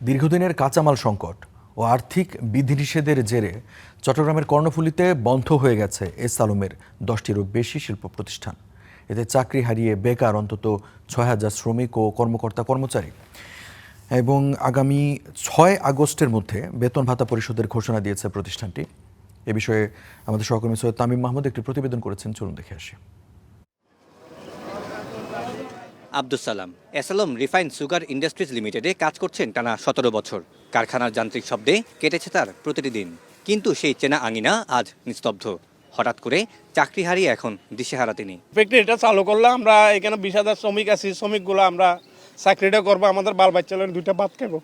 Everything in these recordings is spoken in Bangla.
দীর্ঘদিনের কাঁচামাল সংকট ও আর্থিক বিধিনিষেধের জেরে চট্টগ্রামের কর্ণফুলীতে বন্ধ হয়ে গেছে এস আলমের 10টিরও বেশি শিল্প প্রতিষ্ঠান। এতে চাকরি হারিয়ে বেকার অন্তত 6,000 শ্রমিক ও কর্মকর্তা-কর্মচারী। এবং আগামী 6 আগস্টের মধ্যে বেতন ভাতা পরিশোধের ঘোষণা দিয়েছে প্রতিষ্ঠানটি। এ বিষয়ে আমাদের সহকর্মী সৈয়দ তামিম মাহমুদ একটি প্রতিবেদন করেছেন, চলুন দেখে আসি। Abdus Salam S Alam refined sugar industries লিমিটেডে কাজ করছেন টানা 17 বছর। কারখানার যান্ত্রিক শব্দে কেটেছে তার প্রতিটি দিন, কিন্তু সেই চেনা আঙিনা আজ নিস্তব্ধ। হঠাৎ করে চাকরি হারিয়ে এখন দিশেহারা তিনি। ফ্যাক্টরিটা চালু করলে আমরা এখানে 20,000 শ্রমিক আছি, শ্রমিকগুলো আমরা চাকরিটা করবো, আমাদের বাল বাচ্চা দুইটা ভাত খাবো,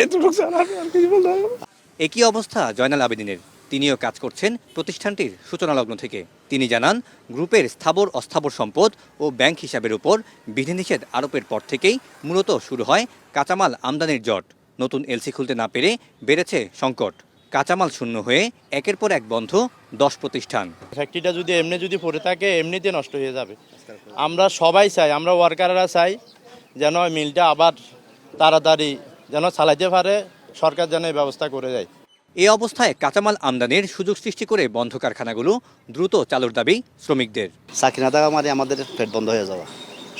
এইটুকু ছাড়া আর কিছু বলতে হবে না। একই অবস্থা জয়নাল আবেদিনের। তিনিও কাজ করছেন প্রতিষ্ঠানটির সূচনালগ্ন থেকে। তিনি জানান, গ্রুপের স্থাবর অস্থাবর সম্পদ ও ব্যাংক হিসাবের উপর বিধিনিষেধ আরোপের পর থেকেই মূলত শুরু হয় কাঁচামাল আমদানির জট। নতুন এলসি খুলতে না পেরে বেড়েছে সংকট। কাঁচামাল শূন্য হয়ে একের পর এক বন্ধ 10 প্রতিষ্ঠান। ফ্যাক্টরিটা যদি পড়ে থাকে এমনিতে নষ্ট হয়ে যাবে। আমরা সবাই চাই, আমরা ওয়ার্কাররা চাই যেন মিলটা আবার তাড়াতাড়ি যেন চালাইতে পারে, সরকার যেন এই ব্যবস্থা করে দেয়। এ অবস্থায় কাঁচামাল আমদানির সুযোগ সৃষ্টি করে বন্ধ কারখানাগুলো দ্রুত চালুর দাবি শ্রমিকদের। চাকরি না থাকা মানে আমাদের পেট বন্ধ হয়ে যাওয়া,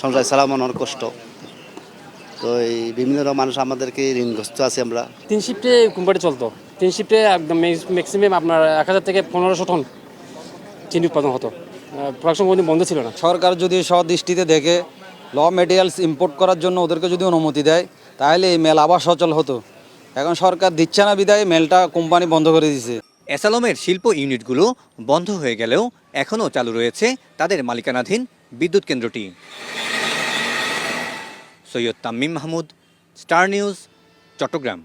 সংসার চালানো অনেক কষ্ট। তো এই বিভিন্ন মানুষ আমাদেরকে ঋণগ্রস্ত আছে। আমরা 3 শিফটে কোম্পানি চলতো, 3 শিফটে একদম ম্যাক্সিমাম আপনার 1000 থেকে 1500 টন চিনি উৎপাদন হতো। প্রোডাকশন কোনোদিন বন্ধ ছিল না। সরকার যদি সদৃষ্টিতে দেখে র মেটেরিয়ালস ইম্পোর্ট করার জন্য ওদেরকে যদি অনুমতি দেয়, তাহলে এই মেল আবার সচল হতো। এখন সরকার দিচ্ছে না বিধায় মেলটা কোম্পানি বন্ধ করে দিয়েছে। এস আলমের শিল্প ইউনিটগুলো বন্ধ হয়ে গেলেও এখনও চালু রয়েছে তাদের মালিকানাধীন বিদ্যুৎ কেন্দ্রটি। Syed Tamim Mahmud, Star News, Chittagong.